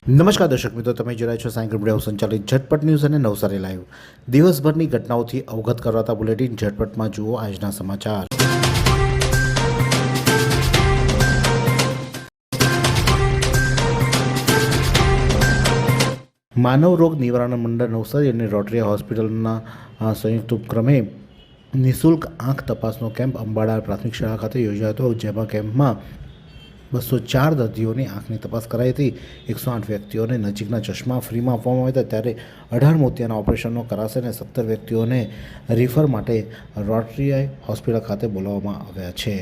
નમસ્કાર દર્શક મિત્રો, તમે જોઈ રહ્યા છો સાયકલ મીડિયા સંચાલિત ઝટપટ ન્યૂઝ અને નવસારી લાઈવ. દિવસભરની ઘટનાઓથી અવગત કરાતા બુલેટિન ઝટપટમાં જુઓ આજના સમાચાર. માનવ રોગ નિવારણ મંડળ નવસારી અને રોટરી હોસ્પિટલના સંયુક્ત ઉપક્રમે નિઃશુલ્ક આંખ તપાસનો કેમ્પ અંબાડા પ્રાથમિક શાળા ખાતે યોજાયો હતો, જેમાં કેમ્પમાં 204 દર્દીઓની આંખની તપાસ કરાઈ હતી. 108 વ્યક્તિઓને નજીકના ચશ્મા ફ્રીમાં આપવામાં આવ્યા હતા, ત્યારે 18 મોતિયાના ઓપરેશનો કરાશે અને 17 વ્યક્તિઓને રિફર માટે રોટરી હોસ્પિટલ ખાતે બોલાવવામાં આવ્યા છે.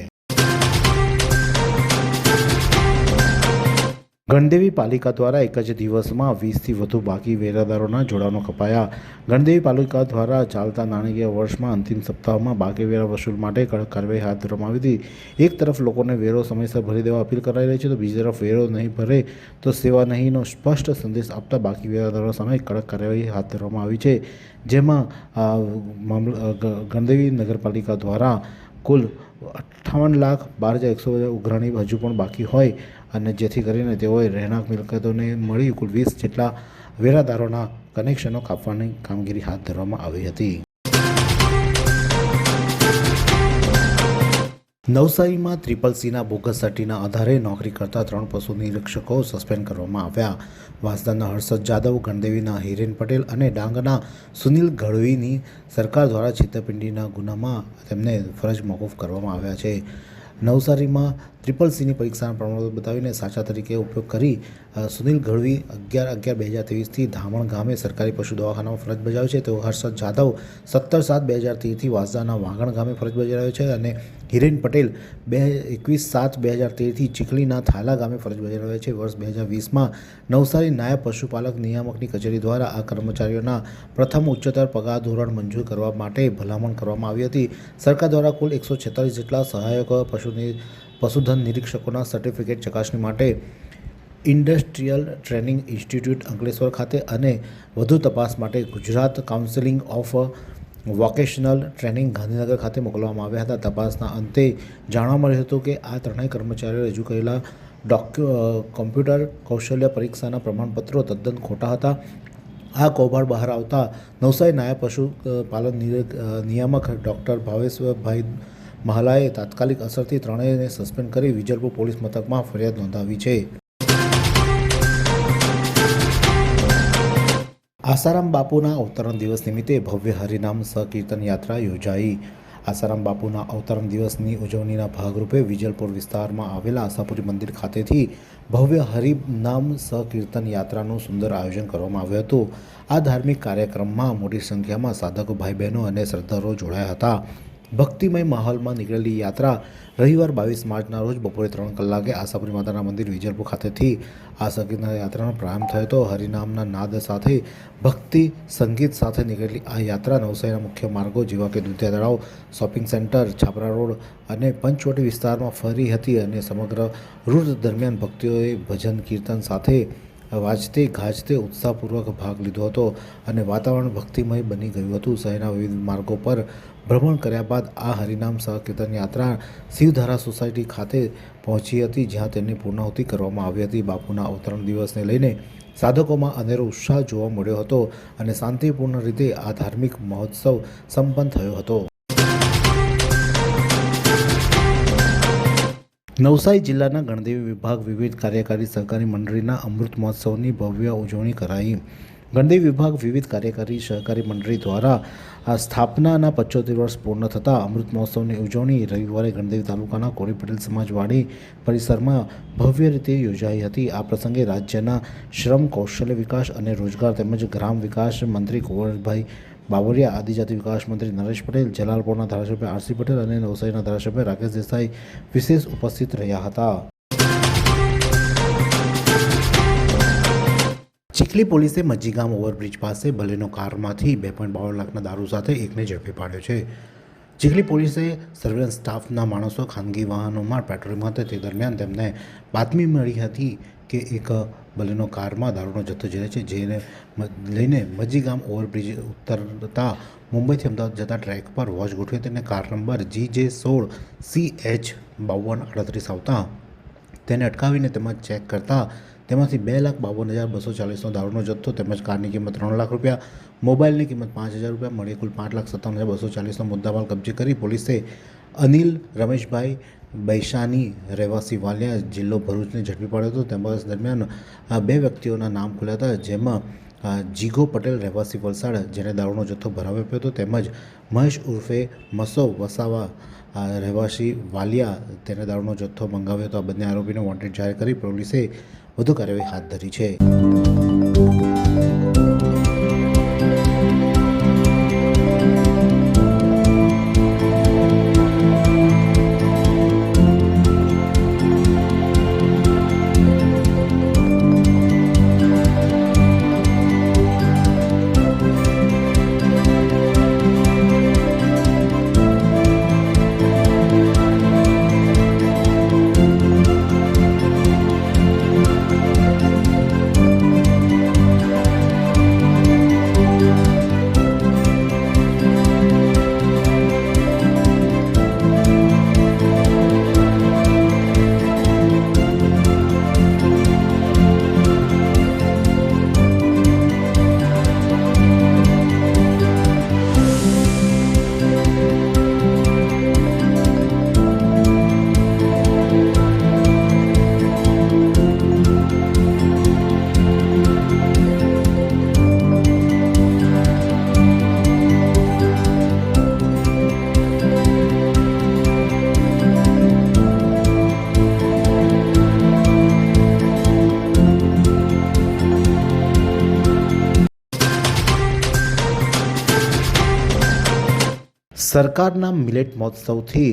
ગણદેવી પાલિકા દ્વારા એક જ દિવસમાં 20થી વધુ બાકી વેરાદારોના જોડાણો કપાયા. ગણદેવી પાલિકા દ્વારા ચાલતા નાણાકીય વર્ષમાં અંતિમ સપ્તાહમાં બાકી વેરા વસૂલ માટે કડક કાર્યવાહી હાથ ધરવામાં આવી હતી. એક તરફ લોકોને વેરો સમયસર ભરી દેવા અપીલ કરાઈ રહી છે, તો બીજી તરફ વેરો નહીં ભરે તો સેવા નહીંનો સ્પષ્ટ સંદેશ આપતા બાકી વેરાદારો સામે કડક કાર્યવાહી હાથ ધરવામાં આવી છે. જેમાં ગણદેવી નગરપાલિકા દ્વારા કુલ 58,12,100 ઉઘરાણી હજુ પણ બાકી હોય અને જેથી કરીને તેઓએ રહેણાંક મિલકતોને મળી કુલ 20 જેટલા વેરાદારોના કનેક્શનો કાપવાની કામગીરી હાથ ધરવામાં આવી હતી. નવસારીમાં CCCના બોગસ સર્ટિના આધારે નોકરી કરતા 3 પશુ નિરીક્ષકો સસ્પેન્ડ કરવામાં આવ્યા. વાંસદાના હર્ષદ જાદવ, ગણદેવીના હિરેન પટેલ અને ડાંગના સુનિલ ગઢવીની સરકાર દ્વારા છેતરપિંડીના ગુનામાં તેમને ફરજ મોકૂફ કરવામાં આવ્યા છે. નવસારીમાં CCCની પરીક્ષાના પ્રમાણપત્ર બતાવીને સાચા તરીકે ઉપયોગ કરી સુનિલ ગઢવી 11/11/2023થી ધામણ ગામે સરકારી પશુ દવાખાનામાં ફરજ બજાવે છે. તેઓ હર્ષદ જાદવ 17/7/2013થી વાંસદાના વાગણ ગામે ફરજ બજાવે છે અને હિરેન પટેલ 21/7/2013થી ચીખલીના થાલા ગામે ફરજ બજાવે છે. વર્ષ 2020માં નવસારી નાયબ પશુપાલક નિયામકની કચેરી દ્વારા આ કર્મચારીઓના પ્રથમ ઉચ્ચતર પગાર ધોરણ મંજૂર કરવા માટે ભલામણ કરવામાં આવી હતી. સરકાર દ્વારા કુલ 146 જેટલા સહાયક પશુધન નિરીક્ષકોના સર્ટિફિકેટ ચકાસણી માટે ઇન્ડસ્ટ્રીયલ ટ્રેનિંગ ઇન્સ્ટિટ્યૂટ અંકલેશ્વર ખાતે અને વધુ તપાસ માટે Gujarat council of vocational training Gandhinagar ખાતે મોકલવામાં આવ્યા હતા. તપાસના અંતે જાણવા મળ્યું હતું કે આ ત્રણેય કર્મચારીઓએ રજૂ કરેલા કોમ્પ્યુટર કૌશલ્ય પરીક્ષાના પ્રમાણપત્રો તદ્દન ખોટા હતા. આ કૌભાંડ બહાર આવતા નવસારી નાયબ પશુપાલન નિયામક ડૉક્ટર ભાવેશભાઈ મહાલાએ તાત્કાલિક અસરથી ત્રણેયને સસ્પેન્ડ કરી વિજલપુર પોલીસ મથકમાં ફરિયાદ નોંધાવી છે. આસારામ બાપુના અવતરણ દિવસ નિમિત્તે ભવ્ય હરિનામ સહકીર્તન યાત્રા યોજાઈ. આસારામ બાપુના અવતરણ દિવસની ઉજવણીના ભાગરૂપે વિજલપુર વિસ્તારમાં આવેલા આશાપુરી મંદિર ખાતેથી ભવ્ય હરિનામ સહકીર્તન યાત્રાનું સુંદર આયોજન કરવામાં આવ્યું હતું. આ ધાર્મિક કાર્યક્રમમાં મોટી સંખ્યામાં સાધકો, ભાઈ બહેનો અને શ્રદ્ધાળુઓ જોડાયા હતા. ભક્તિમય માહોલમાં નીકળેલી યાત્રા રવિવાર 22 માર્ચના રોજ બપોરે 3 કલાકે આશાપુરી માતાના મંદિર વિજલપુર ખાતેથી આ સંગીતના યાત્રાનો પ્રારંભ થયો હતો. હરિનામના નાદ સાથે ભક્તિ સંગીત સાથે નીકળેલી આ યાત્રા નવસારીના મુખ્ય માર્ગો જેવા કે દુધિયા તળાવ, શોપિંગ સેન્ટર, છાપરા રોડ અને પંચવટી વિસ્તારમાં ફરી હતી અને સમગ્ર રૂટ દરમિયાન ભક્તોએ ભજન કીર્તન સાથે વાજતે ગાજતે ઉત્સાહપૂર્વક ભાગ લીધો હતો અને વાતાવરણ ભક્તિમય બની ગયું હતું. શહેરના વિવિધ માર્ગો પર ભ્રમણ કર્યા બાદ આ હરિનામ સહકીર્તન યાત્રા શિવધારા સોસાયટી ખાતે પહોંચી હતી, જ્યાં તેમની પૂર્ણાહુતિ કરવામાં આવી હતી. બાપુના અવતરણ દિવસને લઈને સાધકોમાં અનેરો ઉત્સાહ જોવા મળ્યો હતો અને શાંતિપૂર્ણ રીતે આ ધાર્મિક મહોત્સવ સંપન્ન થયો હતો. નવસારી જિલ્લાના ગણદેવી વિભાગ વિવિધ કાર્યકારી સહકારી મંડળીના અમૃત મહોત્સવની ભવ્ય ઉજવણી કરાઈ. ગણદેવી વિભાગ વિવિધ કાર્યકારી સહકારી મંડળી દ્વારા સ્થાપનાના 75 વર્ષ પૂર્ણ થતાં અમૃત મહોત્સવની ઉજવણી રવિવારે ગણદેવી તાલુકાના કોરી પટેલ સમાજવાડી પરિસરમાં ભવ્ય રીતે યોજાઈ હતી. આ પ્રસંગે રાજ્યના શ્રમ, કૌશલ્ય વિકાસ અને રોજગાર તેમજ ગ્રામ વિકાસ મંત્રી કુંવરભાઈ બાવળિયા, આદિજાતિ વિકાસ મંત્રી નરેશ પટેલ, જલાલપોરના ધારાસભ્ય આરસી પટેલ અને નવસારીના ધારાસભ્ય રાકેશ દેસાઈ વિશેષ ઉપસ્થિત રહ્યા હતા. ચીખલી પોલીસે મજીગામ ઓવરબ્રિજ પાસે બલેનો કારમાંથી 2.52 લાખના દારૂ સાથે એકને ઝડપી પાડ્યો છે. ચીખલી પોલીસે સર્વેલન્સ સ્ટાફના માણસો ખાનગી વાહનોમાં પેટ્રોલિંગમાં હતા તે દરમિયાન તેમને બાતમી મળી હતી કે એક બલેનો કારમાં દારૂનો જથ્થો જઈ છે, જેને લઈને મજીગામ ઓવરબ્રિજ ઉતરતા મુંબઈથી અમદાવાદ જતા ટ્રેક પર વોચ ગોઠવી તેને કાર નંબર GJ16CH5238 આવતા તેને અટકાવીને તેમજ ચેક કરતા તેમાંથી 2,52,240નો દારૂનો જથ્થો તેમજ કારની કિંમત 3 લાખ રૂપિયા, મોબાઈલની કિંમત 5,000 રૂપિયા મળી કુલ 5,57,240નો મુદ્દામાલ કબજે કરી પોલીસે અનિલ રમેશભાઈ બૈશાની રહેવાસી વાલિયા જિલ્લો ભરૂચને ઝડપી પાડ્યો હતો. તેમજ દરમિયાન 2 વ્યક્તિઓના નામ ખુલ્યા હતા, જેમાં જીગો પટેલ રહેવાસી વલસાડ જેને દારૂનો જથ્થો ભરાવ્યો હતો તેમજ મહેશ ઉર્ફે મસો વસાવા રહેવાસી વાલિયા તેને દારૂનો જથ્થો મંગાવ્યો હતો. આ બંને આરોપીને વોન્ટેડ જાહેર કરી પોલીસે વધુ કાર્યવાહી હાથ ધરી છે. સરકારના મિલેટ મહોત્સવથી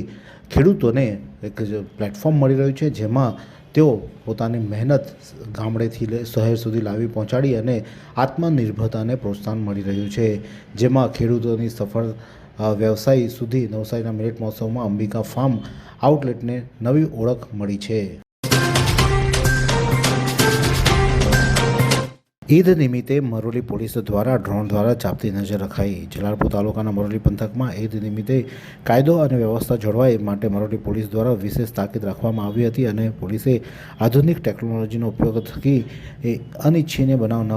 ખેડૂતોને એક પ્લેટફોર્મ મળી રહ્યું છે, જેમાં તેઓ પોતાની મહેનત ગામડેથી શહેર સુધી લાવી પહોંચાડી અને આત્મનિર્ભરતાને પ્રોત્સાહન મળી રહ્યું છે, જેમાં ખેડૂતોની સફળ વ્યવસાય સુધી નવસારીના મિલેટ મહોત્સવમાં અંબિકા ફાર્મ આઉટલેટને નવી ઓળખ મળી છે. ઈદ નિમિત્તે મરોલી પોલીસ દ્વારા ડ્રોન દ્વારા ચાંપતી નજર રખાઈ. જલાલપુર તાલુકાના મરોલી પંથકમાં ઈદ નિમિત્તે કાયદો અને વ્યવસ્થા જળવાય માટે મરોલી પોલીસ દ્વારા વિશેષ તાકીદ રાખવામાં આવી હતી અને પોલીસે આધુનિક ટેકનોલોજીનો ઉપયોગ થકી અનિચ્છનીય બનાવ ન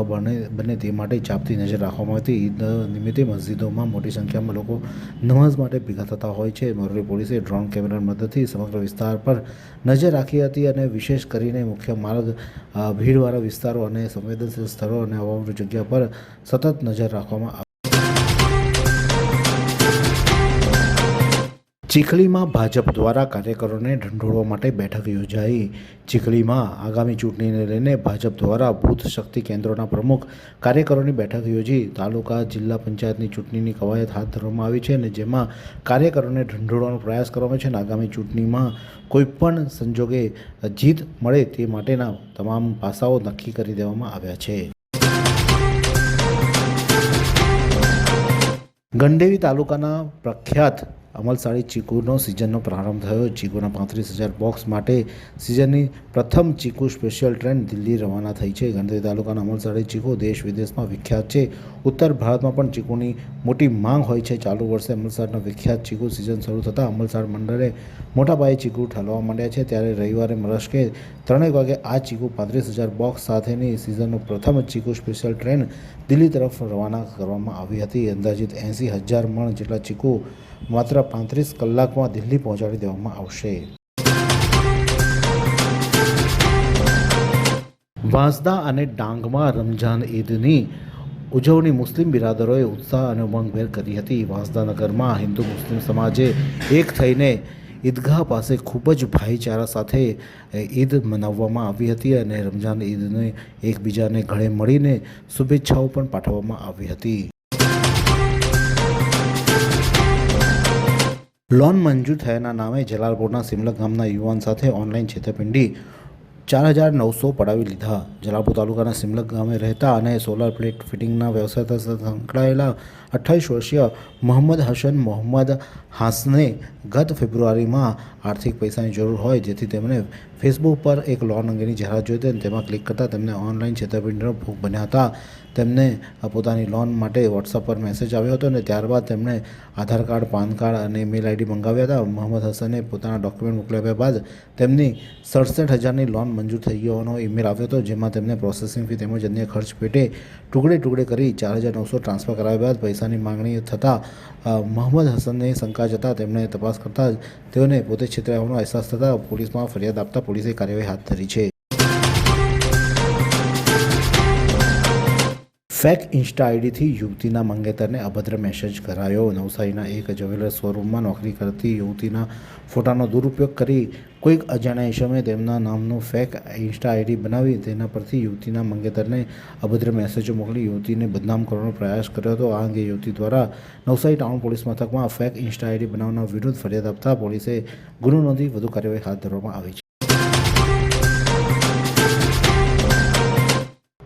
બને તે માટે ચાંપતી નજર રાખવામાં આવી હતી. ઈદ નિમિત્તે મસ્જિદોમાં મોટી સંખ્યામાં લોકો નમાઝ માટે ભેગા થતા હોય છે. મરોલી પોલીસે ડ્રોન કેમેરાની મદદથી સમગ્ર વિસ્તાર પર નજર રાખી હતી અને વિશેષ કરીને મુખ્ય માર્ગ, ભીડવાળા વિસ્તારો અને સંવેદનશીલ સ્થળો અને અવાવરૂ જગ્યા પર સતત નજર રાખવામાં આવી. ચીખલીમાં ભાજપ દ્વારા કાર્યકરોને ઢંઢોળવા માટે બેઠક યોજાઈ. ચીખલીમાં આગામી ચૂંટણીને લઈને ભાજપ દ્વારા બૂથ શક્તિ કેન્દ્રોના પ્રમુખ કાર્યકરોની બેઠક યોજી તાલુકા જિલ્લા પંચાયતની ચૂંટણીની કવાયત હાથ ધરવામાં આવી છે અને જેમાં કાર્યકરોને ઢંઢોળવાનો પ્રયાસ કરવામાં છે અને આગામી ચૂંટણીમાં કોઈપણ સંજોગે જીત મળે તે માટેના તમામ પાસાઓ નક્કી કરી દેવામાં આવ્યા છે. ગંડેવી તાલુકાના પ્રખ્યાત અમલસાડી ચીકુનો સિઝનનો પ્રારંભ થયો. ચીકુના 35,000 બોક્સ માટે સિઝનની પ્રથમ ચીકુ સ્પેશિયલ ટ્રેન દિલ્હી રવાના થઈ છે. ગંડેવી તાલુકાના અમલસાડી ચીકુ દેશ વિદેશમાં વિખ્યાત છે. ઉત્તર ભારતમાં પણ ચીકુની મોટી માંગ હોય છે. ચાલુ વર્ષે અમલસાડનો વિખ્યાત ચીકુ સિઝન શરૂ થતાં અમલસાડ મંડળે મોટા પાયે ચીકુ ઠાલવા માંડ્યા છે. ત્યારે રવિવારે મળસ્કે 3 વાગે આ ચીકુ 35,000 બોક્સ સાથેની સિઝનનો પ્રથમ ચીકુ સ્પેશિયલ ટ્રેન દિલ્હી તરફ રવાના કરવામાં આવી હતી. અંદાજિત 80,000 મણ જેટલા ચીકુ માત્ર 35 કલાકમાં દિલ્હી પહોંચાડી દેવામાં આવશે. વાંસદા અને ડાંગમાં રમઝાન ઈદની ઉજવણી મુસ્લિમ બિરાદરોએ ઉત્સાહ અને ઉમંગભેર કરી હતી. વાંસદા નગરમાં હિન્દુ મુસ્લિમ સમાજે એક થઈને ઈદગાહ પાસે ખૂબ જ ભાઈચારા સાથે ઈદ મનાવવામાં આવી હતી અને રમઝાન ઈદને એકબીજાને ગળે મળીને શુભેચ્છાઓ પણ પાઠવવામાં આવી હતી. લોન મંજૂર થયાના નામે જલાલપુરના સિમલક ગામના યુવાન સાથે ઓનલાઈન છેતરપિંડી. 4,900 પડાવી લીધા. જલાલપુર તાલુકાના સિમલક ગામે રહેતા અને સોલાર પ્લેટ ફિટિંગના વ્યવસાય સાથે સંકળાયેલા 28 વર્ષીય મોહમ્મદ હસન મોહમ્મદ હાસને ગત ફેબ્રુઆરીમાં આર્થિક પૈસાની જરૂર હોય, જેથી તેમણે ફેસબુક પર એક લોન અંગેની જાહેરાત જોઈ હતી અને તેમાં ક્લિક કરતાં તેમને ઓનલાઈન છેતરપિંડીનો ભોગ બન્યા હતા. તેમને પોતાની લોન માટે વોટ્સઅપ પર મેસેજ આવ્યો હતો અને ત્યારબાદ તેમણે આધાર કાર્ડ, પાન કાર્ડ અને મેલ આઈડી મંગાવ્યા હતા. મોહમ્મદ હસને પોતાના ડોક્યુમેન્ટ મોકલાવ્યા બાદ તેમની 67,000ની લોન મંજૂર થઈ ગયો ઈમેલ આવ્યો હતો, જેમાં તેમને પ્રોસેસિંગ ફી તેમજ અન્ય ખર્ચ પેટે ટુકડે કરી 4,900 ટ્રાન્સફર કરાવ્યા બાદ પૈસાની માંગણી થતાં મોહમ્મદ હસનને શંકા જતાં તેમણે તપાસ કરતાં તેઓને પોતે છેતરાયા હોવાનો અહેસાસ થતાં પોલીસમાં ફરિયાદ આપતા પોલીસે કાર્યવાહી હાથ ધરી છે. ફેક ઇન્સ્ટા આઈડીથી યુવતીના મંગેતરને અભદ્ર મેસેજ કરાયો. નવસારીના એક જ્વેલર્સ શોરૂમમાં નોકરી કરતી યુવતીના ફોટાનો દુરુપયોગ કરી કોઈક અજાણ્યા ઈસમે તેમના નામનું ફેક ઇન્સ્ટા આઈડી બનાવી તેના પરથી યુવતીના મંગેતરને અભદ્ર મેસેજો મોકલી યુવતીને બદનામ કરવાનો પ્રયાસ કર્યો હતો. આ અંગે યુવતી દ્વારા નવસારી ટાઉન પોલીસ મથકમાં ફેક ઇન્સ્ટા આઈડી બનાવના વિરુદ્ધ ફરિયાદ આપતા પોલીસે ગુનો નોંધી વધુ કાર્યવાહી હાથ ધરવામાં આવી છે.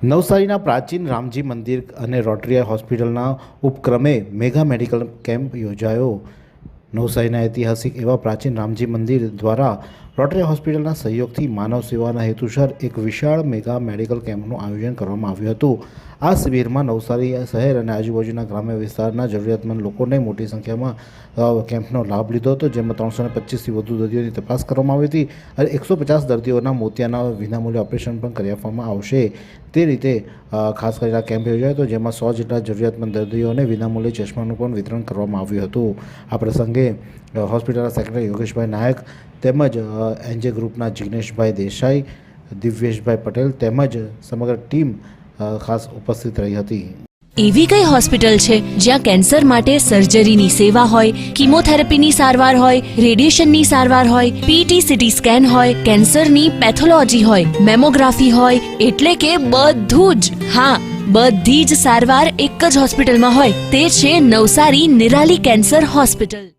નવસારીના પ્રાચીન રામજી મંદિર અને રોટરી હોસ્પિટલના ઉપક્રમે મેગા મેડિકલ કેમ્પ યોજાયો. નવસારીના ઐતિહાસિક એવા પ્રાચીન રામજી મંદિર દ્વારા રોટરી હોસ્પિટલના સહયોગથી માનવ સેવાના હેતુસર એક વિશાળ મેગા મેડિકલ કેમ્પનું આયોજન કરવામાં આવ્યું હતું. આ શિબિરમાં નવસારી શહેર અને આજુબાજુના ગ્રામ્ય વિસ્તારના જરૂરિયાતમંદ લોકોને મોટી સંખ્યામાં કેમ્પનો લાભ લીધો હતો, જેમાં 325થી વધુ દર્દીઓની તપાસ કરવામાં આવી હતી અને 150 દર્દીઓના મોતિયાના વિનામૂલ્ય ઓપરેશન પણ કરી આપવામાં આવશે. તે રીતે ખાસ કરીને આ કેમ્પ યોજાયો હતો, જેમાં 100 જેટલા જરૂરિયાતમંદ દર્દીઓને વિનામૂલ્યે ચશ્માનું પણ વિતરણ કરવામાં આવ્યું હતું. આ પ્રસંગે હોસ્પિટલના સેક્રેટરી યોગેશભાઈ નાયક તેમજ એનજે ગ્રુપના જિગ્નેશભાઈ દેસાઈ, દિવ્યેશભાઈ પટેલ તેમજ સમગ્ર ટીમ ખાસ ઉપસ્થિત રહી હતી. એવી કઈ હોસ્પિટલ છે જ્યાં કેન્સર માટે સર્જરીની સેવા હોય, કિમોથેરાપીની સારવાર હોય, રેડિયેશનની સારવાર હોય, પીટી સીટી સ્કેન હોય, કેન્સરની પેથોલોજી હોય, મેમોગ્રાફી હોય, એટલે કે બધું જ. હા, બધી જ સારવાર એક જ હોસ્પિટલમાં હોય. તે છે નવસારી નિરાલી કેન્સર હોસ્પિટલ.